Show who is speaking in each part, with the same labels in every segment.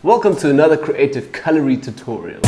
Speaker 1: Welcome to another creative coloring tutorial.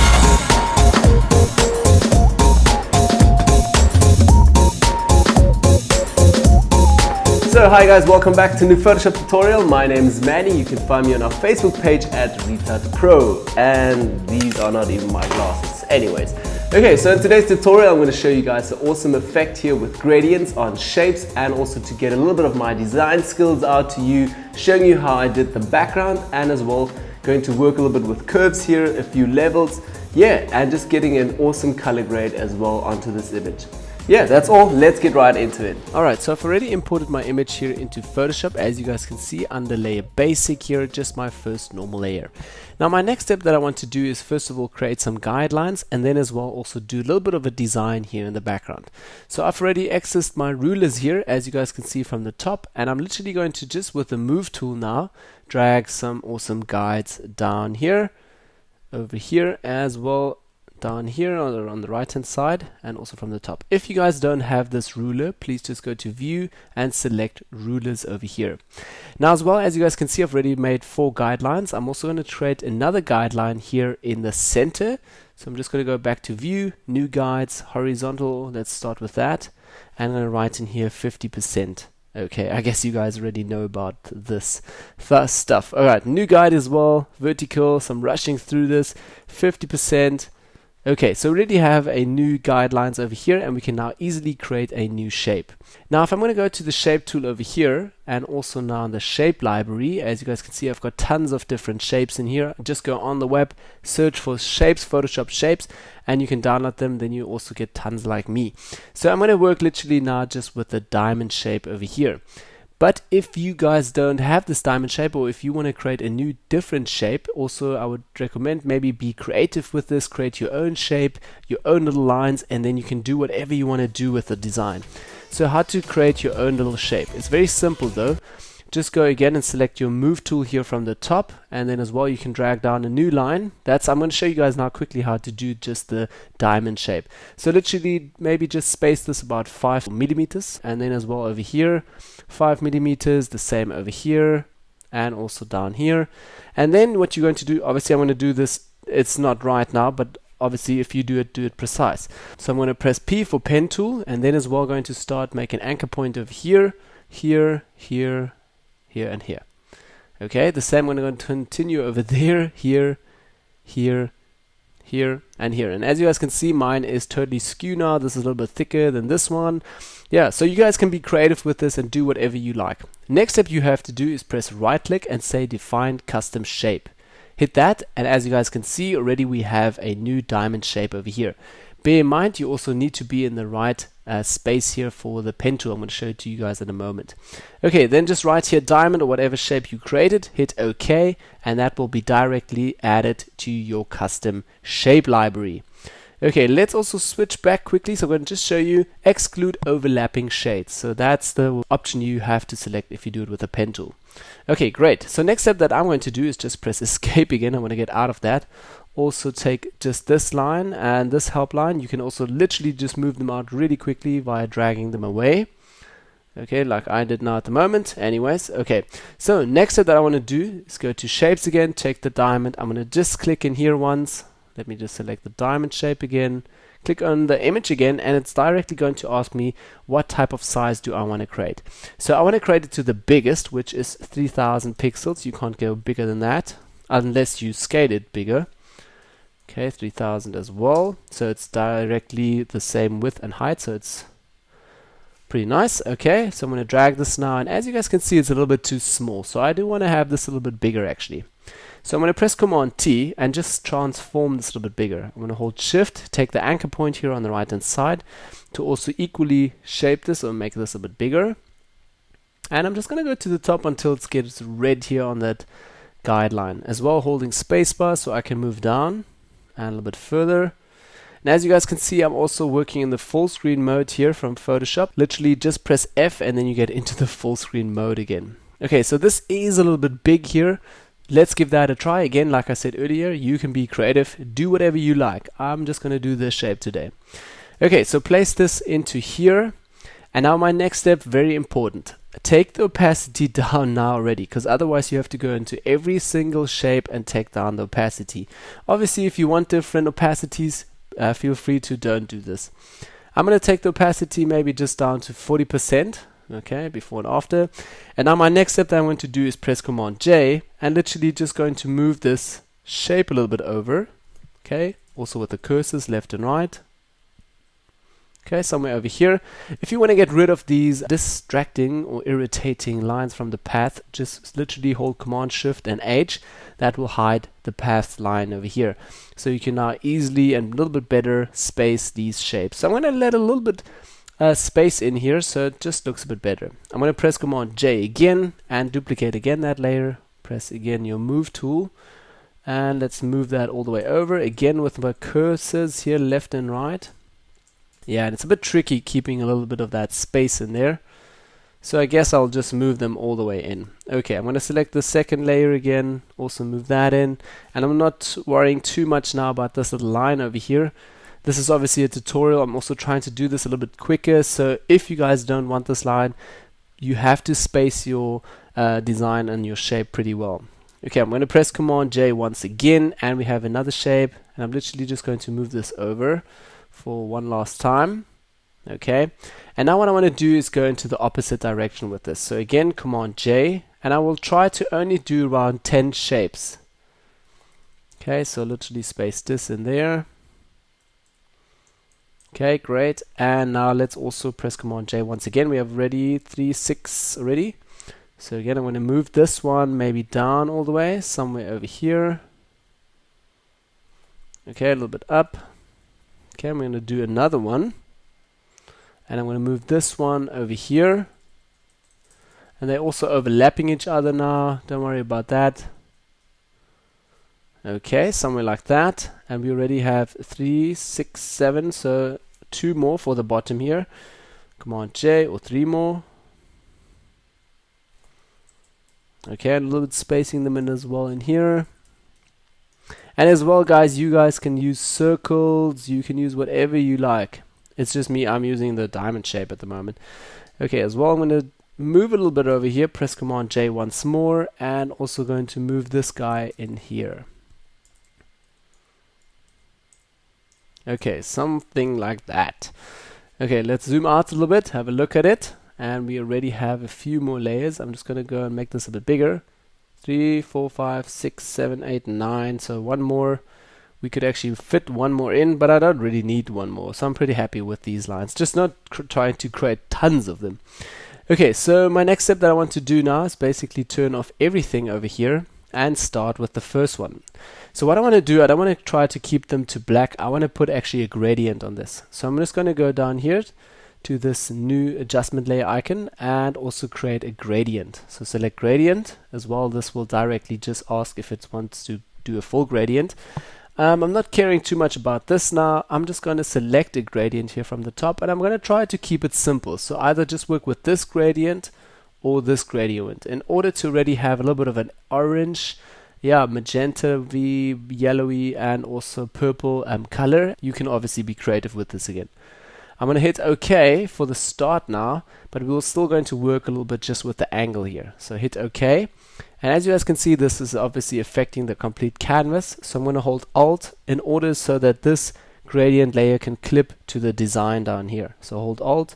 Speaker 1: So hi guys, welcome back to a new Photoshop tutorial. My name is Manny. You can find me on our Facebook page at Retutpro. And these are not even my glasses. Anyways, okay, so in today's tutorial I'm going to show you guys an awesome effect here with gradients on shapes, and also to get a little bit of my design skills out to you, showing you how I did the background, and as well going to work a little bit with curves here, a few levels, yeah, and just getting an awesome color grade as well onto this image. Yeah, that's all. Let's get right into it. Alright, so I've already imported my image here into Photoshop, as you guys can see under layer basic here, just my first normal layer. Now my next step that I want to do is first of all create some guidelines, and then as well also do a little bit of a design here in the background. So I've already accessed my rulers here, as you guys can see from the top, and I'm literally going to just with the move tool now drag some awesome guides down here, over here as well, down here on the right hand side, and also from the top. If you guys don't have this ruler, please just go to view and select rulers over here. Now as well, as you guys can see, I've already made 4 guidelines. I'm also going to create another guideline here in the center. So I'm just going to go back to view, new guides, horizontal. Let's start with that, and I'm going to write in here 50%. Okay, I guess you guys already know about this first stuff. Alright, new guide as well, vertical, some rushing through this, 50%. Okay, so we already have a new guidelines over here, and we can now easily create a new shape. Now if I'm going to go to the shape tool over here, and also now in the shape library, as you guys can see, I've got tons of different shapes in here. Just go on the web, search for shapes, Photoshop shapes, and you can download them. Then you also get tons like me. So I'm going to work literally now just with the diamond shape over here. But if you guys don't have this diamond shape, or if you want to create a new different shape, also I would recommend maybe be creative with this, create your own shape, your own little lines, and then you can do whatever you want to do with the design. So how to create your own little shape. It's very simple though. Just go again and select your move tool here from the top, and then as well you can drag down a new line. I'm going to show you guys now quickly how to do just the diamond shape. So literally maybe just space this about 5 millimeters, and then as well over here 5 millimeters, the same over here and also down here. And then what you're going to do, obviously I'm going to do this, it's not right now, but obviously if you do it precise. So I'm going to press P for pen tool, and then as well going to start make an anchor point over here, here, here, here and here. Okay, the same I'm going to continue over there, here, here, here and here. And as you guys can see, mine is totally skew now. This is a little bit thicker than this one. Yeah, so you guys can be creative with this and do whatever you like. Next step you have to do is press right click and say define custom shape. Hit that, and as you guys can see already, we have a new diamond shape over here. Bear in mind you also need to be in the right space here for the pen tool. I'm going to show it to you guys in a moment. Okay, then just write here diamond or whatever shape you created, hit OK, and that will be directly added to your custom shape library. Okay, let's also switch back quickly. So I'm going to just show you exclude overlapping shades. So that's the option you have to select if you do it with a pen tool. Okay, great. So next step that I'm going to do is just press escape again. I'm going to get out of that. Also take just this line and this help line. You can also literally just move them out really quickly via dragging them away. Okay, like I did now at the moment. Anyways, okay. So next step that I want to do is go to shapes again, take the diamond. I'm going to just click in here once. Let me just select the diamond shape again. Click on the image again, and it's directly going to ask me what type of size do I want to create. So I want to create it to the biggest, which is 3000 pixels. You can't go bigger than that unless you scale it bigger. Okay, 3000 as well. So it's directly the same width and height, so it's pretty nice. Okay, so I'm going to drag this now, and as you guys can see, it's a little bit too small. So I do want to have this a little bit bigger actually. So I'm going to press Command T and just transform this a little bit bigger. I'm going to hold Shift, take the anchor point here on the right hand side to also equally shape this or make this a bit bigger. And I'm just going to go to the top until it gets red here on that guideline. As well, holding spacebar so I can move down and a little bit further. And as you guys can see, I'm also working in the full screen mode here from Photoshop. Literally just press F and then you get into the full screen mode again. Okay, so this is a little bit big here. Let's give that a try. Again, like I said earlier, you can be creative, do whatever you like. I'm just going to do this shape today. Okay, so place this into here. And now my next step, very important. take the opacity down now already, because otherwise you have to go into every single shape and take down the opacity. Obviously, if you want different opacities, feel free to don't do this. I'm going to take the opacity maybe just down to 40%, okay, before and after. And now my next step that I'm going to do is press Command J and literally just going to move this shape a little bit over, okay, also with the cursors left and right. Okay, somewhere over here. If you want to get rid of these distracting or irritating lines from the path, just literally hold Command Shift and H. That will hide the path line over here. So you can now easily and a little bit better space these shapes. So I'm going to let a little bit space in here so it just looks a bit better. I'm going to press Command J again and duplicate again that layer. Press again your Move tool. And let's move that all the way over. Again with my cursors here left and right. Yeah, and it's a bit tricky keeping a little bit of that space in there. So I guess I'll just move them all the way in. Okay, I'm going to select the second layer again, also move that in. And I'm not worrying too much now about this little line over here. This is obviously a tutorial. I'm also trying to do this a little bit quicker. So if you guys don't want this line, you have to space your design and your shape pretty well. Okay, I'm going to press Command J once again, and we have another shape. And I'm literally just going to move this over for one last time. Okay, and now what I want to do is go into the opposite direction with this. So again, Command J, and I will try to only do around 10 shapes. Okay, so literally space this in there. Okay, great. And now let's also press Command J once again. We have already 6 already. So again, I'm going to move this one maybe down all the way, somewhere over here. Okay, a little bit up. Okay, I'm going to do another one. And I'm going to move this one over here. And they're also overlapping each other now. Don't worry about that. Okay, somewhere like that. And we already have 3, 6, 7. So 2 more for the bottom here. Command J, or 3 more. Okay, and a little bit spacing them in as well in here. And as well, guys, you guys can use circles, you can use whatever you like. It's just me, I'm using the diamond shape at the moment. Okay, as well, I'm going to move a little bit over here, press Command J once more, and also going to move this guy in here. Okay, something like that. Okay, let's zoom out a little bit, have a look at it, and we already have a few more layers. I'm just going to go and make this a bit bigger. 3, 4, 5, 6, 7, 8, 9. So one more. We could actually fit one more in, but I don't really need one more. So I'm pretty happy with these lines. Just not trying to create tons of them. Okay, so my next step that I want to do now is basically turn off everything over here and start with the first one. So what I want to do, I don't want to try to keep them to black. I want to put actually a gradient on this. So I'm just going to go down here to this new adjustment layer icon and also create a gradient. So select gradient as well. This will directly just ask if it wants to do a full gradient. I'm not caring too much about this now. I'm just going to select a gradient here from the top, and I'm going to try to keep it simple. So either just work with this gradient or this gradient in order to already have a little bit of an orange, magenta, yellowy, and also purple color. You can obviously be creative with this again. I'm going to hit OK for the start now, but we're still going to work a little bit just with the angle here. So hit OK. And as you guys can see, this is obviously affecting the complete canvas. So I'm going to hold Alt in order so that this gradient layer can clip to the design down here. So hold Alt,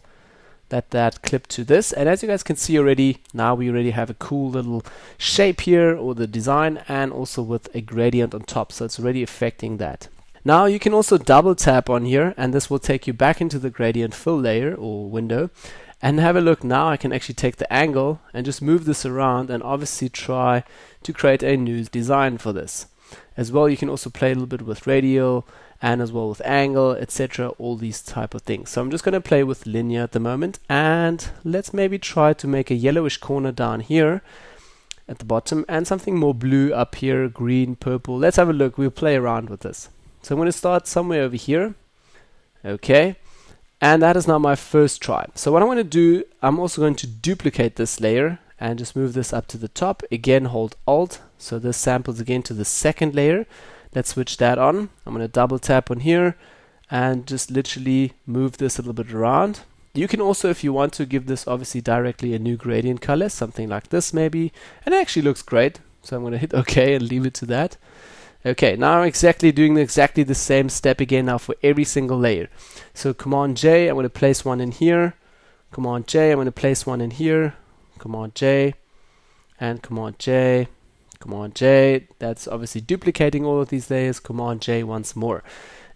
Speaker 1: let that clip to this. And as you guys can see already, now we already have a cool little shape here, or the design, and also with a gradient on top. So it's already affecting that. Now you can also double tap on here, and this will take you back into the gradient fill layer or window. And have a look now, I can actually take the angle and just move this around and obviously try to create a new design for this. As well, you can also play a little bit with radial and as well with angle, etc. All these type of things. So I'm just going to play with linear at the moment, and let's maybe try to make a yellowish corner down here at the bottom and something more blue up here, green, purple. Let's have a look, we'll play around with this. So I'm going to start somewhere over here. Okay. And that is now my first try. So what I want to do, I'm also going to duplicate this layer and just move this up to the top. Again, hold Alt. So this samples again to the second layer. Let's switch that on. I'm going to double tap on here and just literally move this a little bit around. You can also, if you want to, give this obviously directly a new gradient color, something like this maybe, and it actually looks great. So I'm going to hit OK and leave it to that. Okay, now I'm doing exactly the same step again now for every single layer. So Command J, I'm going to place one in here. Command J, I'm going to place one in here. Command J, and Command J, Command J. That's obviously duplicating all of these layers. Command J once more.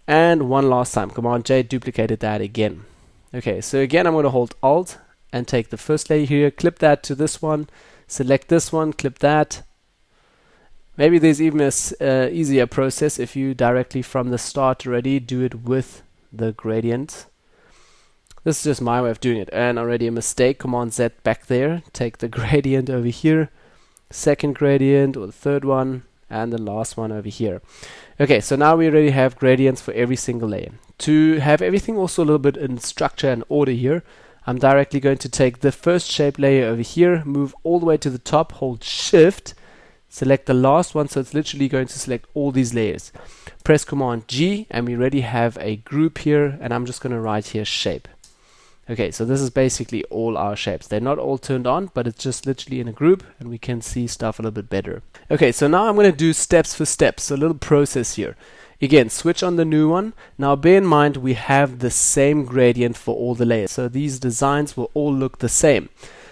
Speaker 1: And one last time. Command J duplicated that again. Okay, so again I'm going to hold Alt and take the first layer here, clip that to this one, select this one, clip that. Maybe there's even a easier process if you directly from the start already do it with the gradient. This is just my way of doing it, and already a mistake. Command Z back there, take the gradient over here, second gradient or the third one, and the last one over here. Okay, so now we already have gradients for every single layer. To have everything also a little bit in structure and order here, I'm directly going to take the first shape layer over here, move all the way to the top, hold Shift, select the last one, so it's literally going to select all these layers. Press Command G, and we already have a group here, and I'm just going to write here shape. Okay, so this is basically all our shapes. They're not all turned on, but it's just literally in a group, and we can see stuff a little bit better. Okay, so now I'm going to do steps for steps, so a little process here. Again, switch on the new one. Now bear in mind we have the same gradient for all the layers, so these designs will all look the same.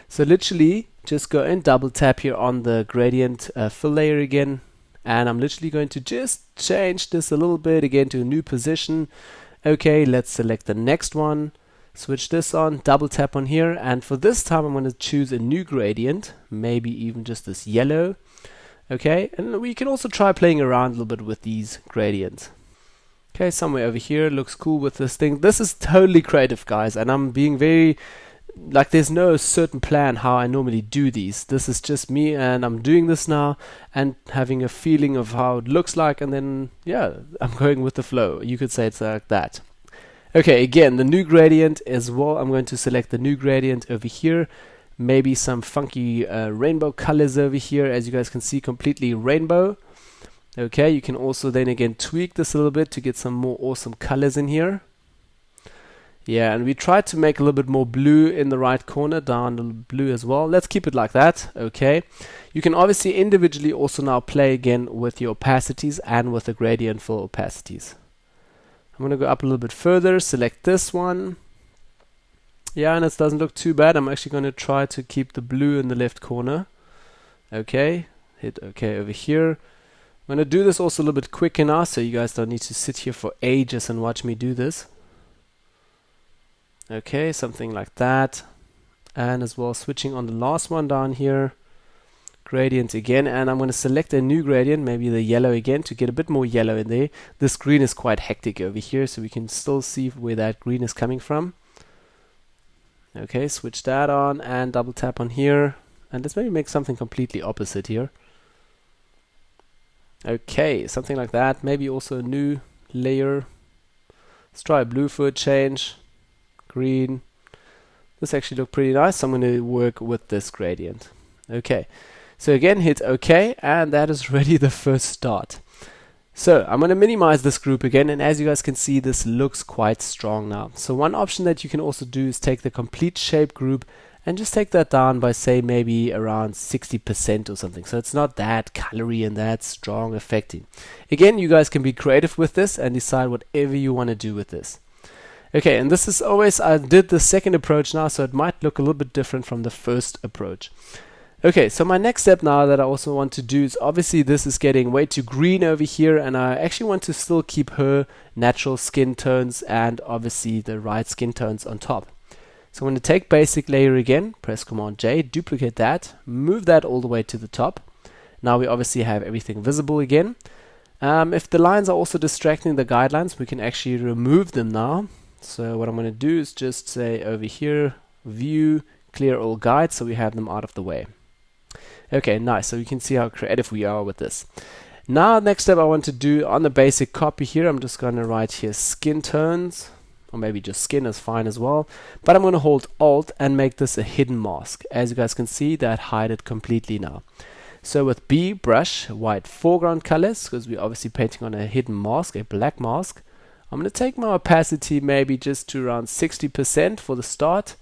Speaker 1: So literally, just go and double tap here on the gradient fill layer again, and I'm literally going to just change this a little bit again to a new position. Okay, let's select the next one, switch this on, double tap on here, and for this time I'm going to choose a new gradient, maybe even just this yellow. Okay, and we can also try playing around a little bit with these gradients. Okay, somewhere over here looks cool with this thing. This is totally creative, guys, and I'm being very like there's no certain plan how I normally do these. This is just me, and I'm doing this now and having a feeling of how it looks like, and then yeah, I'm going with the flow. You could say it's like that. Okay, again, the new gradient as well. I'm going to select the new gradient over here. Maybe some funky rainbow colors over here, as you guys can see, completely rainbow. Okay, you can also then again tweak this a little bit to get some more awesome colors in here. Yeah, and we tried to make a little bit more blue in the right corner, down the blue as well. Let's keep it like that. Okay, you can obviously individually also now play again with your opacities and with the gradient for opacities. I'm going to go up a little bit further, select this one. Yeah, and it doesn't look too bad. I'm actually going to try to keep the blue in the left corner. Okay, hit OK over here. I'm going to do this also a little bit quicker now, so you guys don't need to sit here for ages and watch me do this. Okay, something like that. And as well, switching on the last one down here. Gradient again, and I'm going to select a new gradient, maybe the yellow again, to get a bit more yellow in there. This green is quite hectic over here, so we can still see where that green is coming from. Okay, switch that on and double tap on here, and let's maybe make something completely opposite here. Okay, something like that. Maybe also a new layer. Let's try a blue for a change. Green. This actually looked pretty nice, so I'm going to work with this gradient. Okay, so again hit OK, and that is already the first start. So I'm going to minimize this group again, and as you guys can see, this looks quite strong now. So one option that you can also do is take the complete shape group and just take that down by, say, maybe around 60% or something. So it's not that colory and that strong affecting. Again, you guys can be creative with this and decide whatever you want to do with this. Okay, and this is always, I did the second approach now, so it might look a little bit different from the first approach. Okay, so my next step now that I also want to do is, obviously this is getting way too green over here, and I actually want to still keep her natural skin tones and obviously the right skin tones on top. So I'm going to take basic layer again, press Command J, duplicate that, move that all the way to the top. Now we obviously have everything visible again. If the lines are also distracting the guidelines, we can actually remove them now. So what I'm going to do is just say over here, view, clear all guides, so we have them out of the way. Okay, nice. So you can see how creative we are with this. Now, next step I want to do on the basic copy here, I'm just going to write here skin tones, or maybe just skin is fine as well. But I'm going to hold Alt and make this a hidden mask. As you guys can see, that hide it completely now. So with B, brush, white foreground colors, because we're obviously painting on a hidden mask, a black mask. I'm going to take my opacity maybe just to around 60% for the start.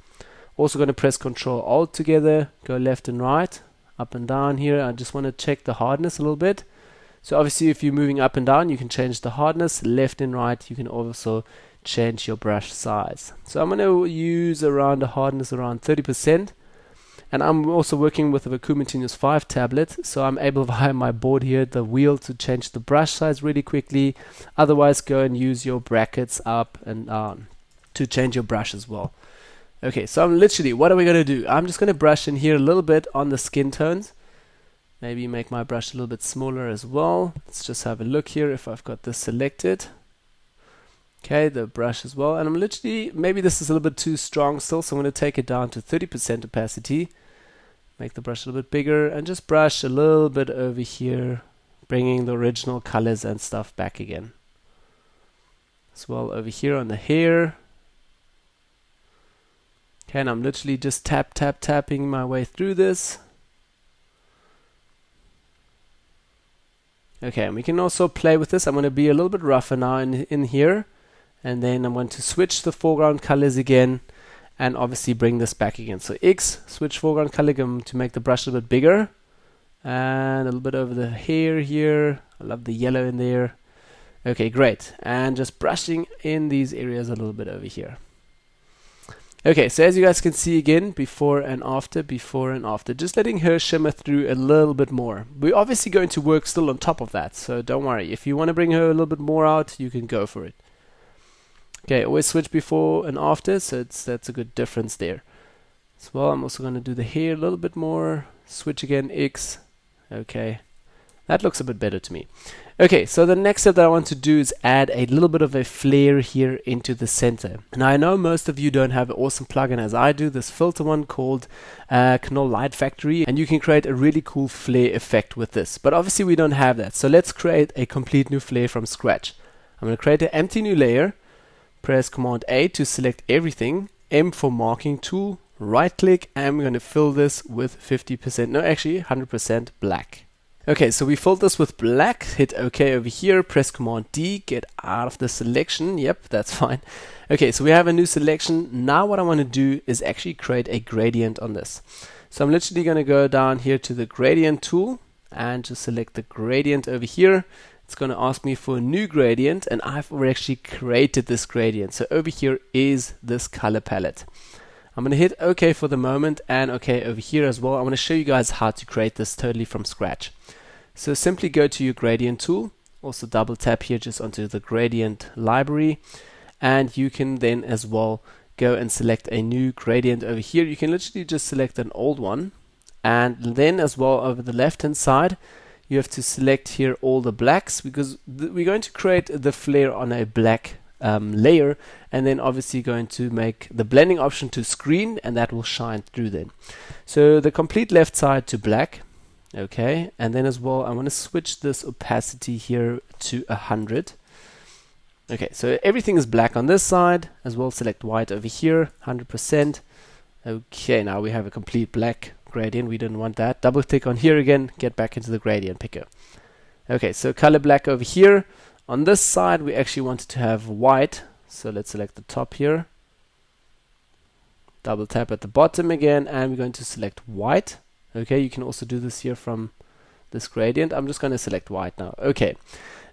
Speaker 1: Also going to press Ctrl Alt together, go left and right, up and down here. I just want to check the hardness a little bit. So obviously if you're moving up and down, you can change the hardness. Left and right, you can also change your brush size. So I'm going to use around a hardness around 30%. And I'm also working with a Vacuma Continuous 5 tablet, so I'm able via my board here, the wheel, to change the brush size really quickly. Otherwise, go and use your brackets up and down to change your brush as well. Okay, so I'm literally, what are we going to do? I'm just going to brush in here a little bit on the skin tones. Maybe make my brush a little bit smaller as well. Let's just have a look here if I've got this selected. Okay, the brush as well. And I'm literally, maybe this is a little bit too strong still, so I'm going to take it down to 30% opacity. Make the brush a little bit bigger and just brush a little bit over here, bringing the original colors and stuff back again. As well over here on the hair. Okay, and I'm literally just tapping my way through this. Okay, and we can also play with this. I'm going to be a little bit rougher now in here. And then I'm going to switch the foreground colors again. And obviously bring this back again. So X, switch foreground color to make the brush a little bit bigger. And a little bit over the hair here. I love the yellow in there. Okay, great. And just brushing in these areas a little bit over here. Okay, so as you guys can see again, before and after. Just letting her shimmer through a little bit more. We're obviously going to work still on top of that. So don't worry. If you want to bring her a little bit more out, you can go for it. Okay, always switch before and after, so that's a good difference there. As well, I'm also going to do the hair a little bit more. Switch again, X. Okay, that looks a bit better to me. Okay, so the next step that I want to do is add a little bit of a flare here into the center. Now I know most of you don't have an awesome plugin as I do, this filter one called Knoll Light Factory, and you can create a really cool flare effect with this. But obviously we don't have that, so let's create a complete new flare from scratch. I'm going to create an empty new layer. Press Command A to select everything, M for marking tool, right click, and we're going to fill this with 50%, no actually 100% black. Okay, so we filled this with black, hit OK over here, press Command D, get out of the selection, yep, that's fine. Okay, so we have a new selection. Now what I want to do is actually create a gradient on this. So I'm literally going to go down here to the gradient tool and just select the gradient over here. It's going to ask me for a new gradient, and I've already actually created this gradient. So over here is this color palette. I'm going to hit OK for the moment and OK over here as well. I want to show you guys how to create this totally from scratch. So simply go to your gradient tool, also double tap here just onto the gradient library, and you can then as well go and select a new gradient over here. You can literally just select an old one, and then as well over the left hand side you have to select here all the blacks, because we're going to create the flare on a black layer, and then obviously going to make the blending option to screen, and that will shine through then. So the complete left side to black. Okay, and then as well I want to switch this opacity here to 100. Okay, so everything is black on this side as well. Select white over here, 100%. Okay, now we have a complete black gradient. We didn't want that. Double click on here again, get back into the gradient picker. Okay, so color black over here. On this side we actually wanted to have white, so let's select the top here, double tap at the bottom again, and we're going to select white. Okay, you can also do this here from this gradient. I'm just going to select white now. Okay,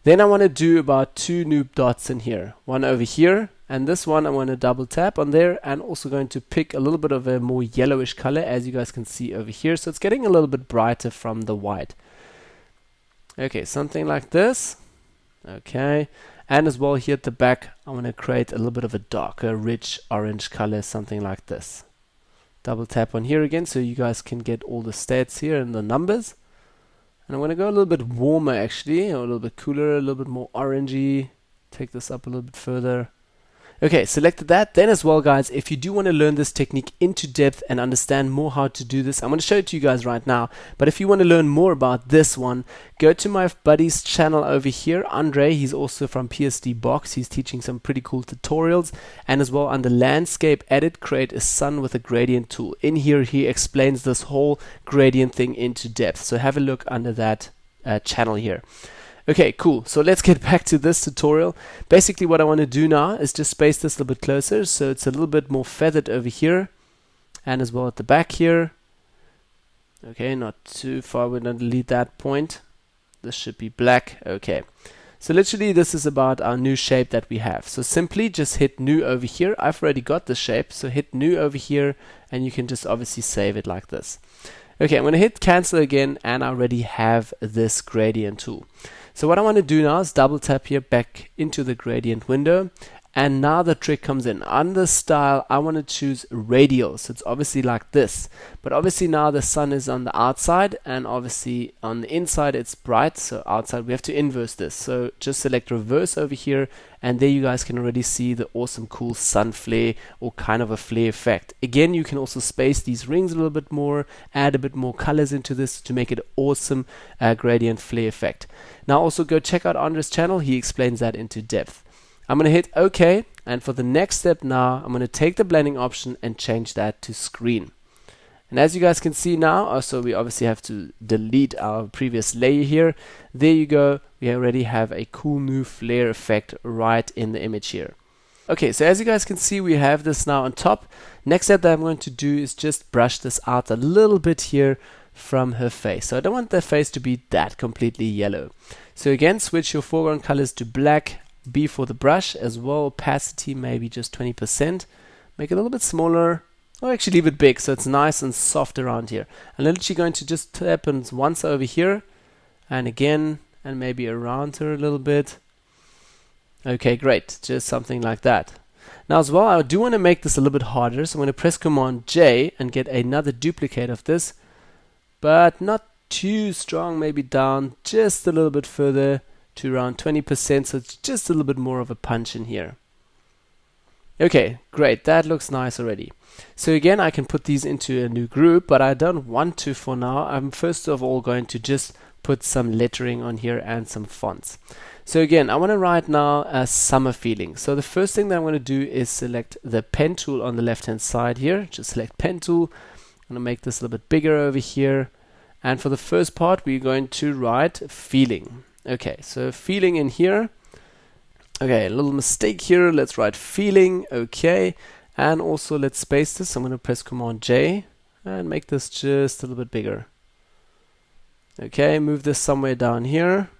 Speaker 1: then I want to do about 2 new dots in here, one over here, and this one I want to double tap on there, and also going to pick a little bit of a more yellowish color, as you guys can see over here. So it's getting a little bit brighter from the white. Okay, something like this. Okay, and as well here at the back I want to create a little bit of a darker rich orange color, something like this. Double tap on here again so you guys can get all the stats here and the numbers. And I'm going to go a little bit warmer actually, or a little bit cooler, a little bit more orangey. Take this up a little bit further. Okay, selected that. Then as well guys, if you do want to learn this technique into depth and understand more how to do this, I'm going to show it to you guys right now. But if you want to learn more about this one, go to my buddy's channel over here, Andre. He's also from PSD Box. He's teaching some pretty cool tutorials. And as well under landscape edit, create a sun with a gradient tool. In here he explains this whole gradient thing into depth. So have a look under that channel here. Okay, cool. So let's get back to this tutorial. Basically what I want to do now is just space this a little bit closer so it's a little bit more feathered over here and as well at the back here. Okay, not too far. We're going to delete that point. This should be black. Okay. So literally this is about our new shape that we have. So simply just hit new over here. I've already got the shape. So hit new over here and you can just obviously save it like this. Okay, I'm going to hit cancel again and I already have this gradient tool. So what I want to do now is double tap here back into the gradient window. And now the trick comes in. Under style, I want to choose radial. So it's obviously like this. But obviously now the sun is on the outside and obviously on the inside it's bright. So outside we have to inverse this. So just select reverse over here and there you guys can already see the awesome cool sun flare or kind of a flare effect. Again, you can also space these rings a little bit more, add a bit more colors into this to make it awesome gradient flare effect. Now also go check out Andre's channel. He explains that into depth. I'm going to hit OK, and for the next step now, I'm going to take the blending option and change that to screen. And as you guys can see now, also we obviously have to delete our previous layer here. There you go, we already have a cool new flare effect right in the image here. Okay, so as you guys can see, we have this now on top. Next step that I'm going to do is just brush this out a little bit here from her face. So I don't want the face to be that completely yellow. So again, switch your foreground colors to black. B for the brush as well, opacity maybe just 20%, make it a little bit smaller, or actually leave it big so it's nice and soft around here. I'm literally going to just tap once over here and again and maybe around her a little bit. Okay, great, just something like that. Now as well, I do want to make this a little bit harder, so I'm going to press Command J and get another duplicate of this, but not too strong, maybe down just a little bit further to around 20%, so it's just a little bit more of a punch in here. Okay, great, that looks nice already. So again, I can put these into a new group, but I don't want to for now. I'm first of all going to just put some lettering on here and some fonts. So again, I want to write now a summer feeling. So the first thing that I'm going to do is select the pen tool on the left hand side here. Just select pen tool. I'm going to make this a little bit bigger over here. And for the first part, we're going to write feeling. Okay, so feeling in here. Okay, a little mistake here. Let's write feeling. Okay, and also let's space this. I'm going to press Command J and make this just a little bit bigger. Okay, move this somewhere down here.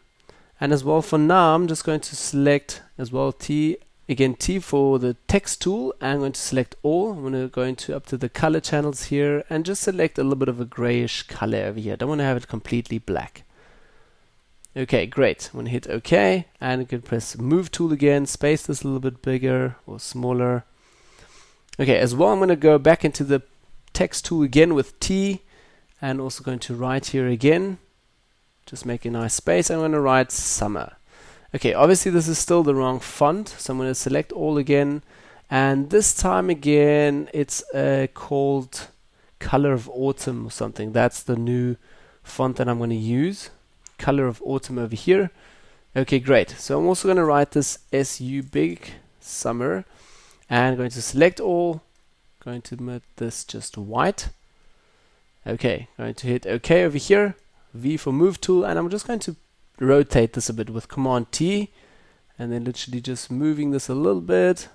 Speaker 1: And as well for now, I'm just going to select as well T, again T for the text tool. I'm going to select all. I'm going to go into up to the color channels here and just select a little bit of a grayish color over here. I don't want to have it completely black. Okay, great. I'm going to hit OK, and you can press Move tool again, space this a little bit bigger or smaller. Okay, as well, I'm going to go back into the text tool again with T, and also going to write here again. Just make a nice space. I'm going to write summer. Okay, obviously this is still the wrong font, so I'm going to select all again, and this time again it's called Color of Autumn or something. That's the new font that I'm going to use. Color of Autumn over here. Okay, great. So I'm also going to write this SU big summer and going to select all, going to make this just white. Okay, going to hit OK over here, V for move tool, and I'm just going to rotate this a bit with Command T and then literally just moving this a little bit.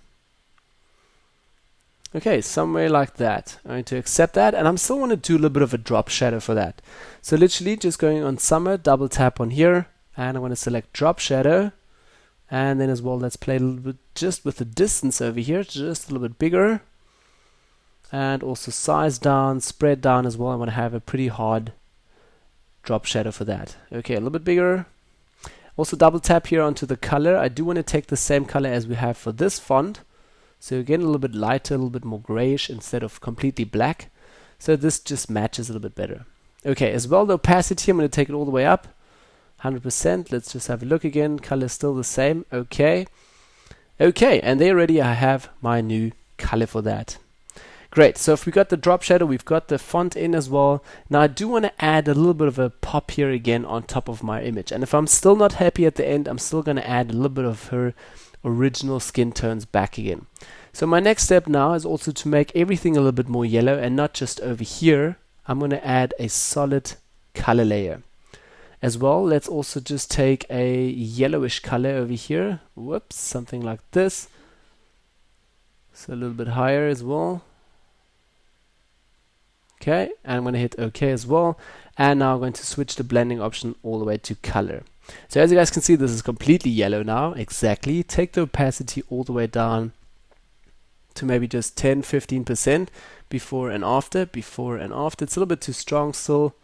Speaker 1: Okay, somewhere like that. I'm going to accept that, and I'm still want to do a little bit of a drop shadow for that. So literally just going on summer, double tap on here, and I'm going to select drop shadow, and then as well let's play a little bit just with the distance over here, just a little bit bigger, and also size down, spread down as well. I want to have a pretty hard drop shadow for that. Okay, a little bit bigger. Also double tap here onto the color. I do want to take the same color as we have for this font. So again, a little bit lighter, a little bit more grayish instead of completely black. So this just matches a little bit better. Okay, as well the opacity, I'm going to take it all the way up. 100%. Let's just have a look again. Color is still the same. Okay. Okay, and there already I have my new color for that. Great, so if we got the drop shadow, we've got the font in as well. Now I do want to add a little bit of a pop here again on top of my image. And if I'm still not happy at the end, I'm still going to add a little bit of her original skin tones back again. So my next step now is also to make everything a little bit more yellow and not just over here. I'm going to add a solid color layer. As well, let's also just take a yellowish color over here. Whoops, something like this. So a little bit higher as well. Okay, and I'm going to hit OK as well. And now I'm going to switch the blending option all the way to color. So as you guys can see, this is completely yellow now. Exactly. Take the opacity all the way down to maybe just 10-15% before and after. Before and after. It's a little bit too strong still.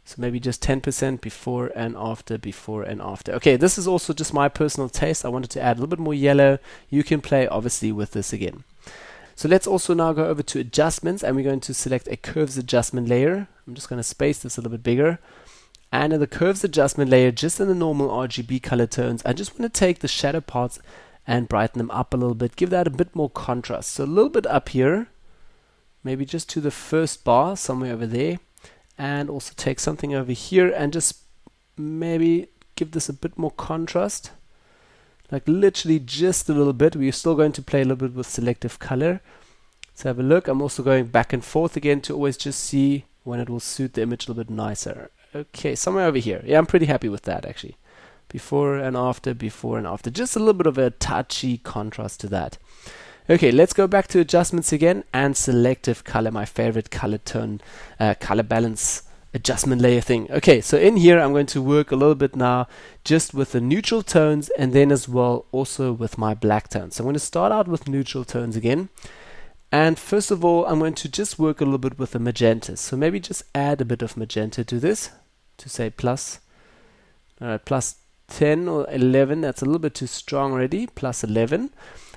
Speaker 1: So maybe just 10% before and after, before and after. Okay, this is also just my personal taste. I wanted to add a little bit more yellow. You can play obviously with this again. So let's also now go over to adjustments, and we're going to select a curves adjustment layer. I'm just going to space this a little bit bigger. And in the curves adjustment layer, just in the normal RGB color tones, I just want to take the shadow parts and brighten them up a little bit. Give that a bit more contrast. So a little bit up here, maybe just to the first bar, somewhere over there. And also take something over here and just maybe give this a bit more contrast, like literally just a little bit. We're still going to play a little bit with selective color. Let's have a look. I'm also going back and forth again to always just see when it will suit the image a little bit nicer. Okay, somewhere over here. Yeah, I'm pretty happy with that actually. Before and after, before and after. Just a little bit of a touchy contrast to that. Okay, let's go back to adjustments again and selective color, my favorite color tone, color balance adjustment layer thing. Okay, so in here I'm going to work a little bit now just with the neutral tones, and then as well also with my black tones. So I'm going to start out with neutral tones again. And first of all, I'm going to just work a little bit with the magentas. So maybe just add a bit of magenta to this, to say plus 10 or 11. That's a little bit too strong already. Plus 11.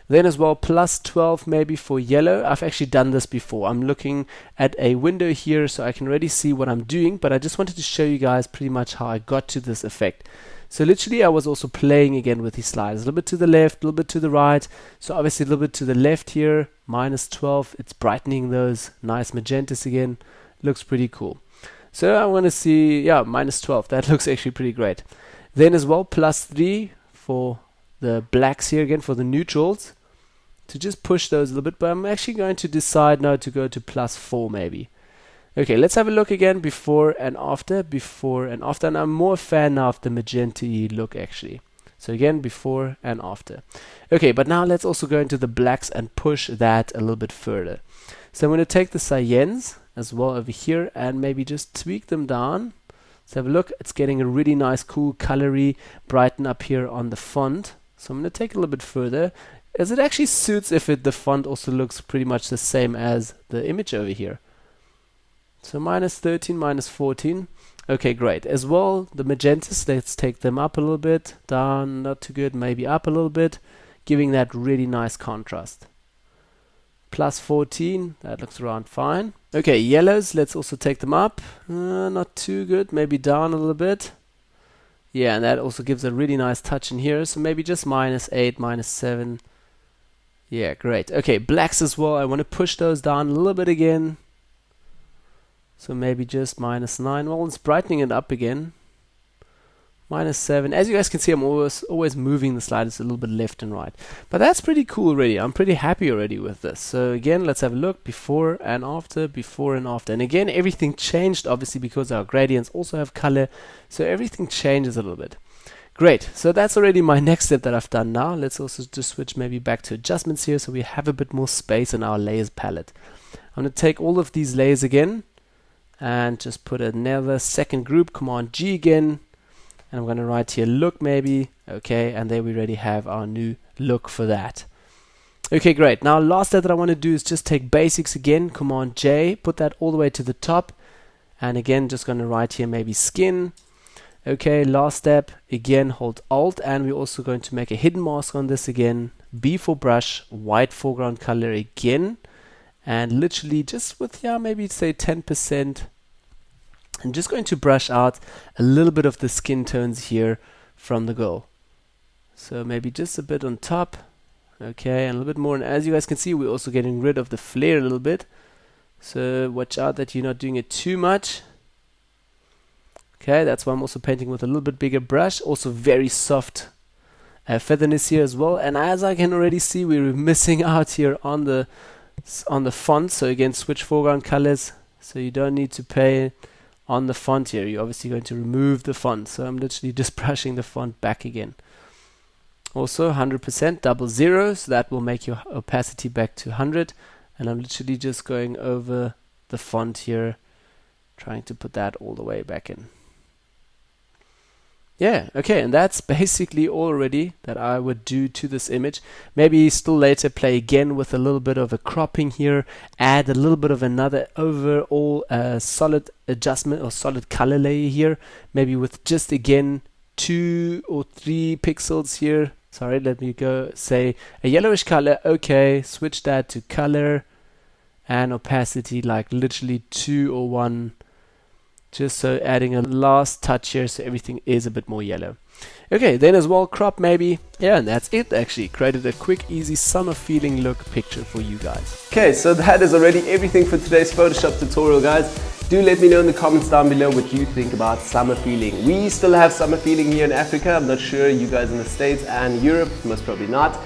Speaker 1: Then as well, plus 12 maybe for yellow. I've actually done this before. I'm looking at a window here so I can already see what I'm doing, but I just wanted to show you guys pretty much how I got to this effect. So literally I was also playing again with these sliders. A little bit to the left, a little bit to the right. So obviously a little bit to the left here, minus 12. It's brightening those nice magentas again. Looks pretty cool. So I want to see, yeah, minus 12. That looks actually pretty great. Then as well, plus 3 for the blacks here again, for the neutrals, to just push those a little bit, but I'm actually going to decide now to go to plus 4 maybe. Okay, let's have a look again, before and after, and I'm more a fan now of the magenta-y look actually. So again, before and after. Okay, but now let's also go into the blacks and push that a little bit further. So I'm going to take the cyans as well over here and maybe just tweak them down. Let's have a look. It's getting a really nice, cool, colory brighten up here on the font. So I'm going to take a little bit further, as it actually suits if the font also looks pretty much the same as the image over here. So minus 13, minus 14. Okay, great. As well, the magentas, let's take them up a little bit. Down, not too good, maybe up a little bit, giving that really nice contrast. Plus 14, that looks around fine. Okay, yellows, let's also take them up. Not too good, maybe down a little bit. Yeah, and that also gives a really nice touch in here. So maybe just minus 8, minus 7. Yeah, great. Okay, blacks as well. I want to push those down a little bit again. So maybe just minus 9. Well, it's brightening it up again. Minus 7. As you guys can see, I'm always moving the sliders a little bit left and right. But that's pretty cool already. I'm pretty happy already with this. So again, let's have a look. Before and after, before and after. And again, everything changed obviously because our gradients also have color. So everything changes a little bit. Great, so that's already my next step that I've done now. Let's also just switch maybe back to adjustments here so we have a bit more space in our layers palette. I'm going to take all of these layers again and just put another second group, Command G again, and I'm going to write here look maybe. Okay, and there we already have our new look for that. Okay, great. Now last step that I want to do is just take basics again, Command J, put that all the way to the top, and again just going to write here maybe skin. Okay, last step, again hold Alt, and we're also going to make a hidden mask on this again. B for brush, white foreground color again, and literally just with, yeah, maybe say 10%. I'm just going to brush out a little bit of the skin tones here from the girl. So maybe just a bit on top. Okay, and a little bit more, and as you guys can see, we're also getting rid of the flare a little bit. So watch out that you're not doing it too much. Okay, that's why I'm also painting with a little bit bigger brush. Also very soft featherness here as well. And as I can already see, we're missing out here on the font. So again, switch foreground colors. So you don't need to pay on the font here, you're obviously going to remove the font. So I'm literally just brushing the font back again. Also 100% double zero, so that will make your opacity back to 100. And I'm literally just going over the font here, trying to put that all the way back in. Yeah, okay, and that's basically already that I would do to this image. Maybe still later play again with a little bit of a cropping here, add a little bit of another overall solid adjustment or solid color layer here, maybe with just again 2 or 3 pixels here. Sorry, let me go say a yellowish color. Okay, switch that to color and opacity like literally 2 or 1. Just so adding a last touch here so everything is a bit more yellow. Okay, then as well crop maybe. Yeah, and that's it actually. Created a quick, easy summer feeling look picture for you guys. Okay, so that is already everything for today's Photoshop tutorial, guys. Do let me know in the comments down below what you think about summer feeling. We still have summer feeling here in Africa. I'm not sure you guys in the States and Europe, most probably not.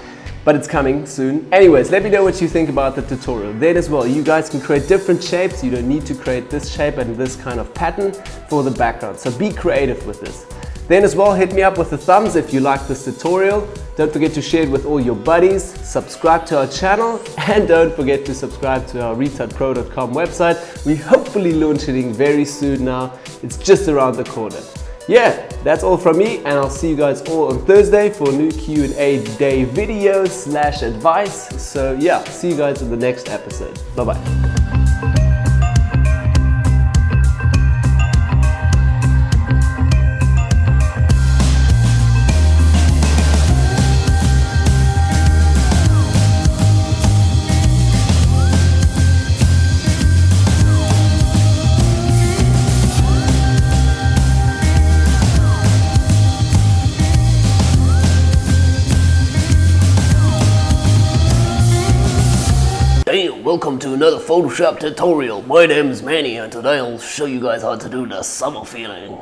Speaker 1: But it's coming soon. Anyways, let me know what you think about the tutorial. Then as well, you guys can create different shapes. You don't need to create this shape and this kind of pattern for the background. So be creative with this. Then as well, hit me up with a thumbs if you like this tutorial. Don't forget to share it with all your buddies. Subscribe to our channel and don't forget to subscribe to our retouchpro.com website. We're hopefully launching very soon now. It's just around the corner. Yeah, that's all from me, and I'll see you guys all on Thursday for a new Q&A day video / advice. So yeah, see you guys in the next episode. Bye bye. Welcome to another Photoshop tutorial. My name is Manny and today I'll show you guys how to do the summer feeling.